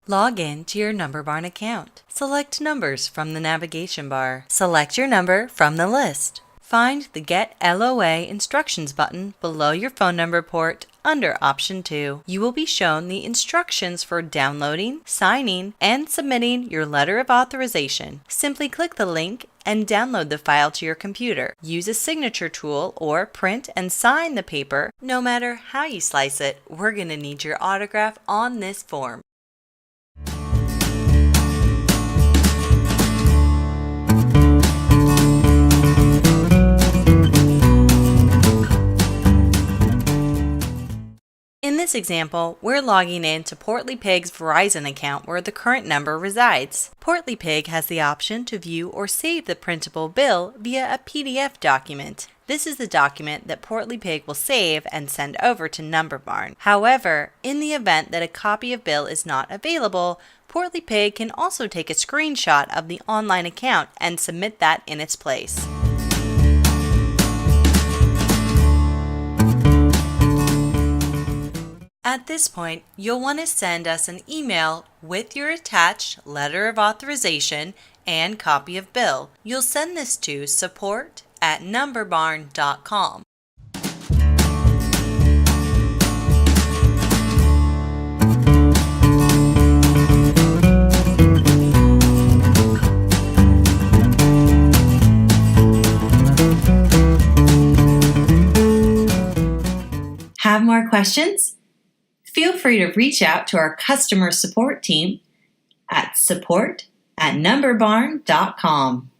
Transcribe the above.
Log in to your Number Barn account. Select Numbers from the navigation bar. Select your number from the list. Find the Get LOA Instructions button below your phone number port under Option 2. You will be shown the instructions for downloading, signing, and submitting your Letter of Authorization. Simply click the link and download the file to your computer. Use a signature tool or print and sign the paper. No matter how you slice it, we're going to need your autograph on this form. In this example, we're logging in to Portly Pig's Verizon account where the current number resides. Portly Pig has the option to view or save the printable bill via a PDF document. This is the document that Portly Pig will save and send over to Number Barn. However, in the event that a copy of bill is not available, Portly Pig can also take a screenshot of the online account and submit that in its place. At this point, you'll want to send us an email with your attached Letter of Authorization and copy of bill. You'll send this to support@numberbarn.com. Have more questions? Feel free to reach out to our customer support team at support@numberbarn.com.